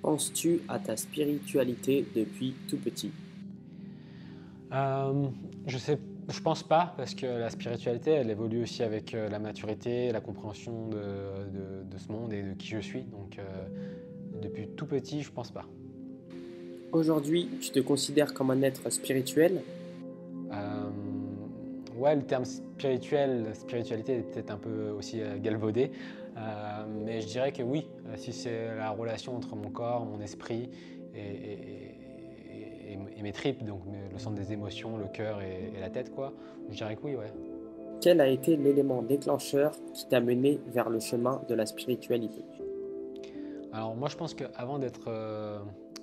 Penses-tu à ta spiritualité depuis tout petit? Euh, je sais, je pense pas, parce que la spiritualité, elle évolue aussi avec la maturité, la compréhension de ce monde et de qui je suis. Donc, depuis tout petit, je pense pas. Aujourd'hui, tu te considères comme un être spirituel? Euh, ouais, le terme spirituel, spiritualité est peut-être un peu aussi galvaudé, mais je dirais que oui, si c'est la relation entre mon corps, mon esprit et mes tripes, donc le centre des émotions, le cœur et la tête, quoi, je dirais que oui, ouais. Quel a été l'élément déclencheur qui t'a mené vers le chemin de la spiritualité? Alors moi je pense qu'avant d'être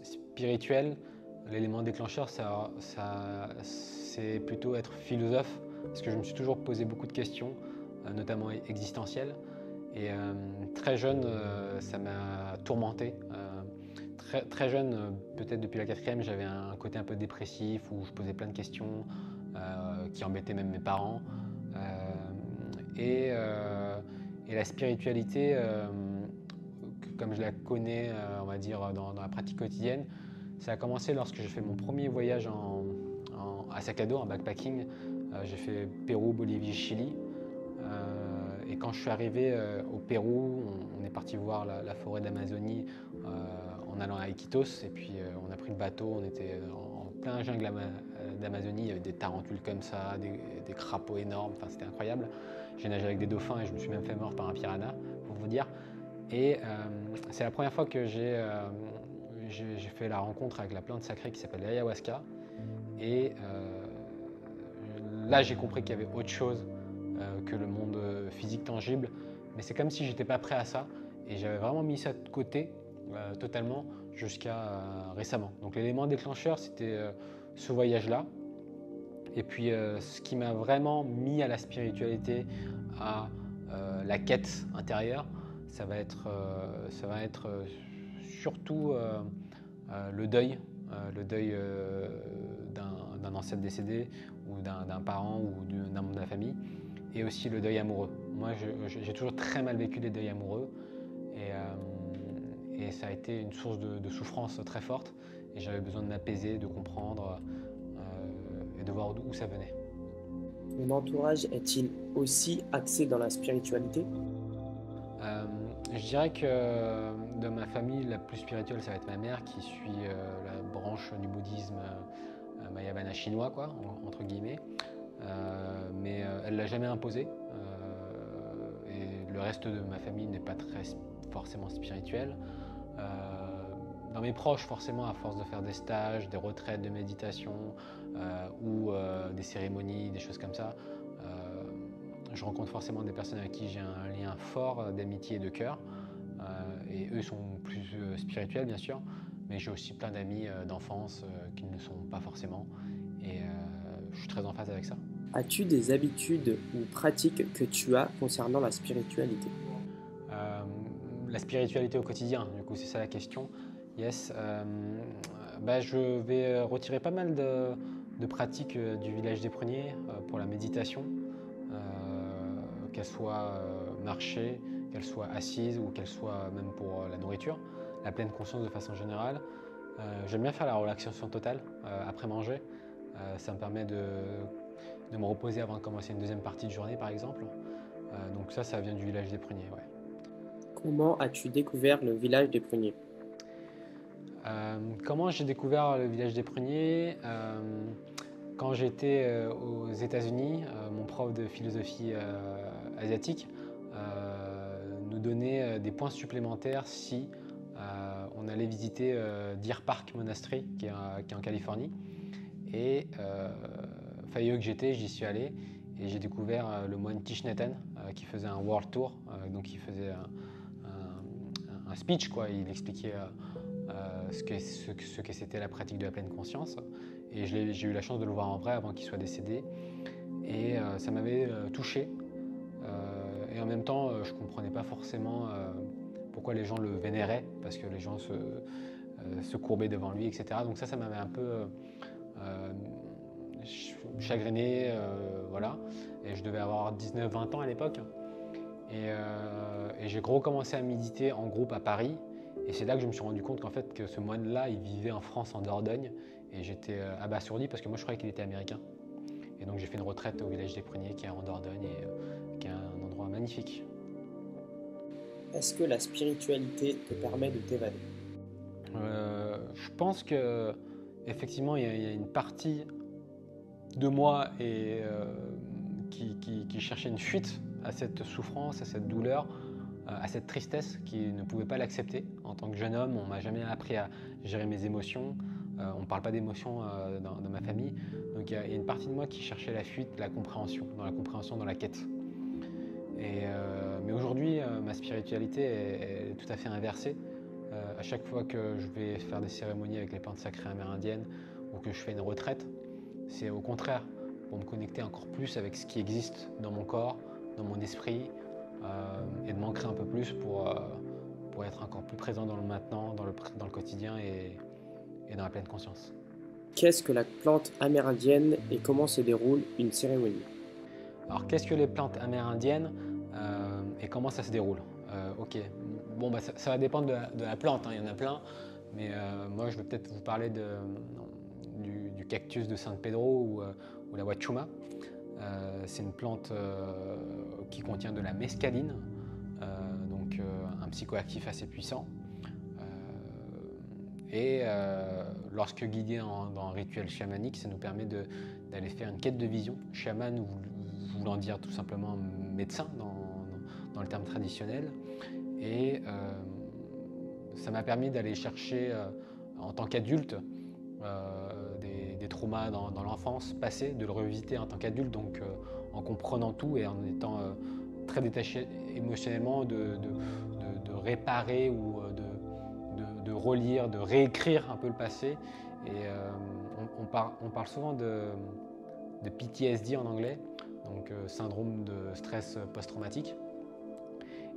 spirituel, l'élément déclencheur c'est plutôt être philosophe, parce que je me suis toujours posé beaucoup de questions, notamment existentielles. Et très jeune, ça m'a tourmenté. Très jeune, peut-être depuis la quatrième, j'avais un côté un peu dépressif où je posais plein de questions qui embêtaient même mes parents. Et, euh, et la spiritualité, comme je la connais, on va dire, dans la pratique quotidienne, ça a commencé lorsque j'ai fait mon premier voyage à sac à dos, en backpacking. J'ai fait Pérou, Bolivie, Chili. Et quand je suis arrivé au Pérou, on est parti voir la forêt d'Amazonie en allant à Iquitos. Et puis on a pris le bateau, on était en plein jungle d'Amazonie. Il y avait des tarentules comme ça, des crapauds énormes. Enfin, c'était incroyable. J'ai nagé avec des dauphins et je me suis même fait mort par un piranha, pour vous dire. Et c'est la première fois que j'ai fait la rencontre avec la plante sacrée qui s'appelle l'ayahuasca. Et là, j'ai compris qu'il y avait autre chose que le monde physique tangible. Mais c'est comme si j'étais pas prêt à ça. Et j'avais vraiment mis ça de côté totalement jusqu'à récemment. Donc l'élément déclencheur, c'était ce voyage-là. Et puis ce qui m'a vraiment mis à la spiritualité, à la quête intérieure, ça va être surtout le deuil d'un ancêtre décédé ou d'un parent ou d'un membre de la famille, et aussi le deuil amoureux. Moi, j'ai toujours très mal vécu les deuils amoureux, et ça a été une source de souffrance très forte, et j'avais besoin de m'apaiser, de comprendre et de voir d'où ça venait. Ton entourage est-il aussi axé dans la spiritualité? Euh, je dirais que de ma famille, la plus spirituelle, ça va être ma mère qui suit la branche du bouddhisme Mayavana chinois, quoi, entre guillemets. Mais elle l'a jamais imposé. Et le reste de ma famille n'est pas très forcément spirituel. Euh, dans mes proches, forcément, à force de faire des stages, des retraites de méditation ou des cérémonies, des choses comme ça, je rencontre forcément des personnes avec qui j'ai un lien fort d'amitié et de cœur. Et eux sont plus spirituels, bien sûr, mais j'ai aussi plein d'amis d'enfance qui ne le sont pas forcément. Et je suis très en phase avec ça. As-tu des habitudes ou pratiques que tu as concernant la spiritualité? Euh, la spiritualité au quotidien, du coup, c'est ça la question. Yes. Bah, je vais retirer pas mal de pratiques du village des pruniers pour la méditation, qu'elle soit marchée, qu'elle soit assise ou qu'elle soit même pour la nourriture, la pleine conscience de façon générale. J'aime bien faire la relaxation totale après manger. Ça me permet de me reposer avant de commencer une deuxième partie de journée, par exemple. Donc ça vient du village des pruniers, ouais. Comment as-tu découvert le village des pruniers? Comment j'ai découvert le village des pruniers? Quand j'étais aux États-Unis, mon prof de philosophie asiatique nous donnait des points supplémentaires si on allait visiter Deer Park Monastery, qui est en Californie. Et failleux que j'étais, j'y suis allé et j'ai découvert le moine Thich Nhat Hanh qui faisait un world tour, donc il faisait un speech, quoi. Il expliquait ce que c'était la pratique de la pleine conscience. Et j'ai eu la chance de le voir en vrai avant qu'il soit décédé. Et ça m'avait touché. Et en même temps, je ne comprenais pas forcément pourquoi les gens le vénéraient, parce que les gens se courbaient devant lui, etc. Donc ça m'avait un peu chagriné, voilà. Et je devais avoir 19-20 ans à l'époque. Et j'ai recommencé à méditer en groupe à Paris. Et c'est là que je me suis rendu compte qu'en fait, que ce moine-là, il vivait en France, en Dordogne. Et j'étais abasourdi parce que moi, je croyais qu'il était américain. Et donc, j'ai fait une retraite au village des Pruniers, qui est en Dordogne, et qui est un endroit magnifique. Est-ce que la spiritualité te permet de t'évader? Je pense que effectivement, il y a une partie de moi qui cherchait une fuite à cette souffrance, à cette douleur, à cette tristesse, qui ne pouvait pas l'accepter. En tant que jeune homme, on m'a jamais appris à gérer mes émotions. On ne parle pas d'émotions dans ma famille. Donc il y a une partie de moi qui cherchait la fuite, la compréhension, dans la quête. Mais aujourd'hui, ma spiritualité est tout à fait inversée. À chaque fois que je vais faire des cérémonies avec les plantes sacrées amérindiennes ou que je fais une retraite, c'est au contraire pour me connecter encore plus avec ce qui existe dans mon corps, dans mon esprit, et de m'ancrer un peu plus pour être encore plus présent dans le maintenant, dans le quotidien et dans la pleine conscience. Qu'est-ce que la plante amérindienne et comment se déroule une cérémonie? Alors, qu'est-ce que les plantes amérindiennes et comment ça se déroule? Ok, bon, bah, ça va dépendre de la plante, hein. Il y en a plein, mais moi je vais peut-être vous parler du cactus de San Pedro ou la wachuma. C'est une plante qui contient de la mescaline, donc un psychoactif assez puissant. Lorsque guidé dans un rituel chamanique, ça nous permet d'aller faire une quête de vision. Chaman voulant dire tout simplement médecin dans le terme traditionnel. Et ça m'a permis d'aller chercher en tant qu'adulte des traumas dans l'enfance passée, de le revisiter en tant qu'adulte, donc en comprenant tout et en étant très détaché émotionnellement, de réparer ou de relire, de réécrire un peu le passé. Et on parle souvent de PTSD en anglais, donc syndrome de stress post-traumatique.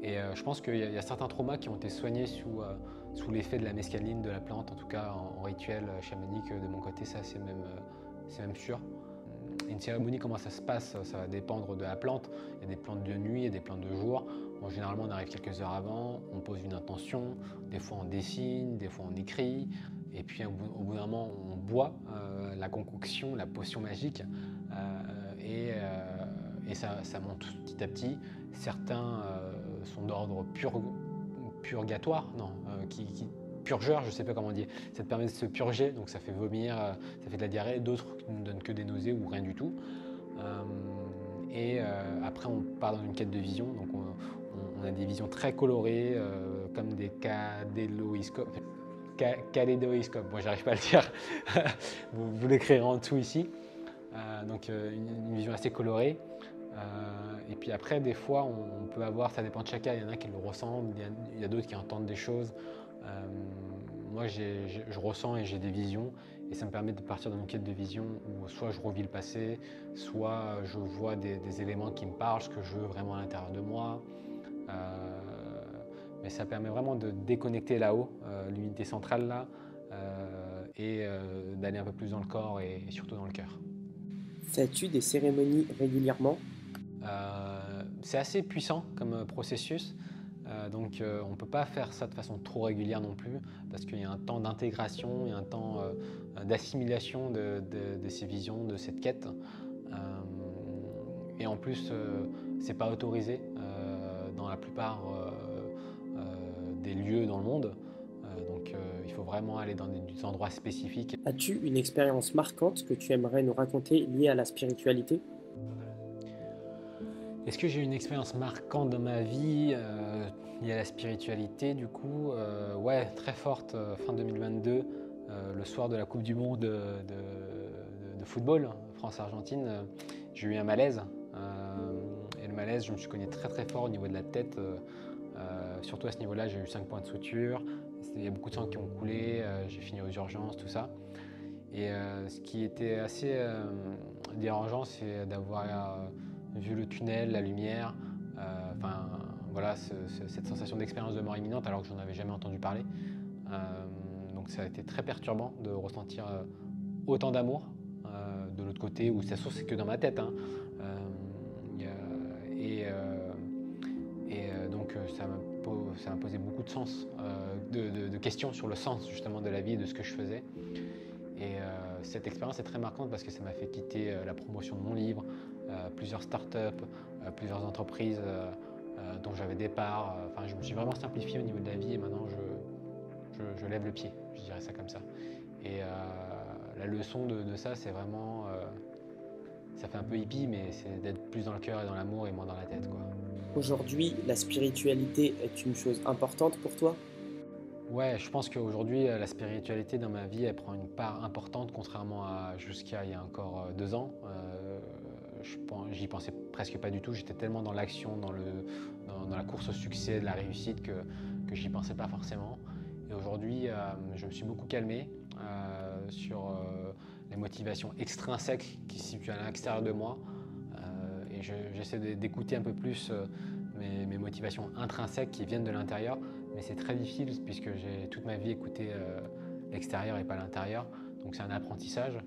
Et je pense qu'il y a certains traumas qui ont été soignés sous l'effet de la mescaline, de la plante, en tout cas en rituel chamanique de mon côté, ça c'est même sûr. Une cérémonie, comment ça se passe? Ça va dépendre de la plante. Il y a des plantes de nuit et des plantes de jour. Bon, généralement, on arrive quelques heures avant, on pose une intention, des fois on dessine, des fois on écrit, et puis au bout d'un moment, on boit la concoction, la potion magique, et ça monte petit à petit. Certains sont d'ordre purgatoire, non, purgeur, je ne sais pas comment dire. Ça te permet de se purger, donc ça fait vomir, ça fait de la diarrhée. D'autres ne donnent que des nausées ou rien du tout. Après, on part dans une quête de vision. Donc on a des visions très colorées, comme des kaléidoscopes. Bon, j'arrive pas à le dire. vous l'écrirez en dessous ici. Donc une vision assez colorée. Et puis après, des fois, on peut avoir, ça dépend de chacun, il y en a qui le ressentent, il y a d'autres qui entendent des choses. Moi, je ressens et j'ai des visions, et ça me permet de partir dans une quête de vision où soit je revis le passé, soit je vois des éléments qui me parlent, ce que je veux vraiment à l'intérieur de moi. Mais ça permet vraiment de déconnecter là-haut, l'unité centrale là, et d'aller un peu plus dans le corps et surtout dans le cœur. Fais-tu des cérémonies régulièrement? C'est assez puissant comme processus, donc on ne peut pas faire ça de façon trop régulière non plus, parce qu'il y a un temps d'intégration, il y a un temps d'assimilation de ces visions, de cette quête. Et en plus, c'est pas autorisé dans la plupart des lieux dans le monde, donc il faut vraiment aller dans des endroits spécifiques. As-tu une expérience marquante que tu aimerais nous raconter liée à la spiritualité? Est-ce que j'ai une expérience marquante dans ma vie liée à la spiritualité du coup? Ouais, très forte, fin 2022, le soir de la Coupe du Monde de football, France-Argentine, j'ai eu un malaise. Et le malaise, je me suis cogné très très fort au niveau de la tête. Surtout à ce niveau-là, j'ai eu 5 points de suture, il y a beaucoup de sang qui ont coulé, j'ai fini aux urgences, tout ça. Et ce qui était assez dérangeant, c'est d'avoir vu le tunnel, la lumière, voilà, cette sensation d'expérience de mort imminente alors que j'en avais jamais entendu parler. Donc ça a été très perturbant de ressentir autant d'amour de l'autre côté, où ça se trouve c'est que dans ma tête, hein. Donc ça m'a posé beaucoup de sens, de questions sur le sens justement de la vie et de ce que je faisais. Et cette expérience est très marquante parce que ça m'a fait quitter la promotion de mon livre, plusieurs startups, plusieurs entreprises dont j'avais des parts. Enfin, je me suis vraiment simplifié au niveau de la vie et maintenant je lève le pied, je dirais ça comme ça. Et la leçon de ça, c'est vraiment, ça fait un peu hippie, mais c'est d'être plus dans le cœur et dans l'amour et moins dans la tête, quoi. Aujourd'hui, la spiritualité est une chose importante pour toi? Ouais, je pense qu'aujourd'hui, la spiritualité dans ma vie, elle prend une part importante, contrairement à jusqu'à il y a encore 2 ans. J'y pensais presque pas du tout. J'étais tellement dans l'action, dans la course au succès, de la réussite, que j'y pensais pas forcément. Et aujourd'hui, je me suis beaucoup calmé sur les motivations extrinsèques qui se situent à l'extérieur de moi. Et j'essaie d'écouter un peu plus mes motivations intrinsèques qui viennent de l'intérieur. Mais c'est très difficile puisque j'ai toute ma vie écouté l'extérieur et pas l'intérieur. Donc c'est un apprentissage.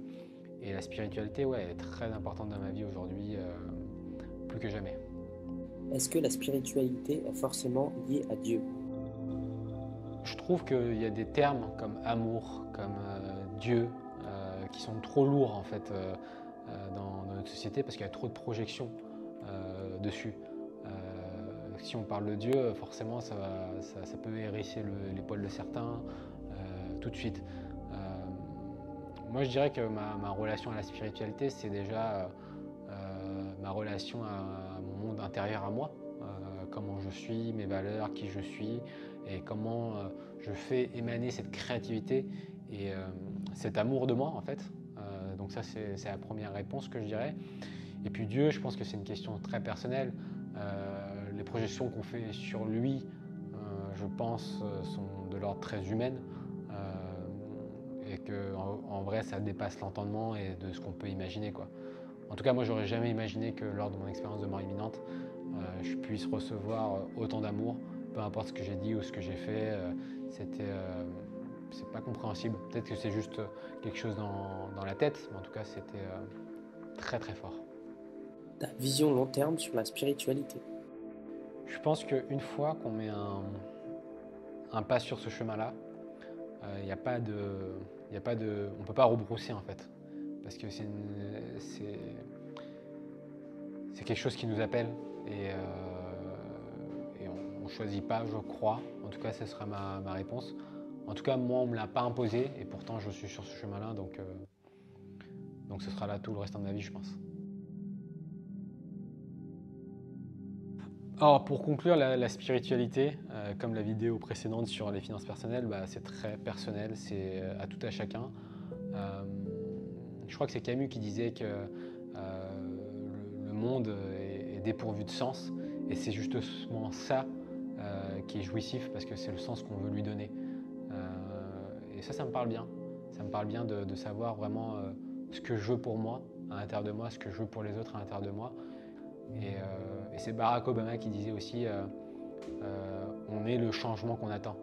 Et la spiritualité, ouais, est très importante dans ma vie aujourd'hui, plus que jamais. Est-ce que la spiritualité est forcément liée à Dieu? Je trouve qu'il y a des termes comme amour, comme Dieu, qui sont trop lourds en fait dans notre société parce qu'il y a trop de projections dessus. Si on parle de Dieu, forcément ça peut hérisser les poils de certains tout de suite. Moi je dirais que ma relation à la spiritualité, c'est déjà ma relation à mon monde intérieur à moi, comment je suis, mes valeurs, qui je suis et comment je fais émaner cette créativité et cet amour de moi en fait. Donc ça c'est la première réponse que je dirais. Et puis Dieu, je pense que c'est une question très personnelle. Les projections qu'on fait sur lui, je pense, sont de l'ordre très humaine et qu'en vrai, ça dépasse l'entendement et de ce qu'on peut imaginer, quoi. En tout cas, moi, j'aurais jamais imaginé que lors de mon expérience de mort imminente, je puisse recevoir autant d'amour, peu importe ce que j'ai dit ou ce que j'ai fait. C'est pas compréhensible. Peut-être que c'est juste quelque chose dans la tête, mais en tout cas, c'était très très fort. Ta vision long terme sur la spiritualité? Je pense qu'une fois qu'on met un pas sur ce chemin-là, il n'y a pas de, on ne peut pas rebrousser en fait, parce que c'est quelque chose qui nous appelle et on ne choisit pas, je crois. En tout cas, ce sera ma réponse. En tout cas, moi, on ne me l'a pas imposé et pourtant, je suis sur ce chemin-là, donc ce sera là tout le restant de ma vie, je pense. Alors, pour conclure, la spiritualité, comme la vidéo précédente sur les finances personnelles, c'est très personnel, c'est à tout à chacun. Je crois que c'est Camus qui disait que le monde est dépourvu de sens, et c'est justement ça qui est jouissif, parce que c'est le sens qu'on veut lui donner. Et ça me parle bien. Ça me parle bien de savoir vraiment ce que je veux pour moi, à l'intérieur de moi, ce que je veux pour les autres à l'intérieur de moi. Et c'est Barack Obama qui disait aussi on est le changement qu'on attend.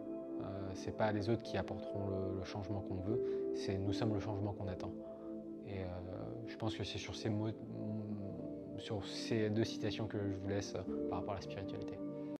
C'est pas les autres qui apporteront le changement qu'on veut, c'est nous sommes le changement qu'on attend. Et je pense que c'est sur ces mots, sur ces deux citations que je vous laisse par rapport à la spiritualité.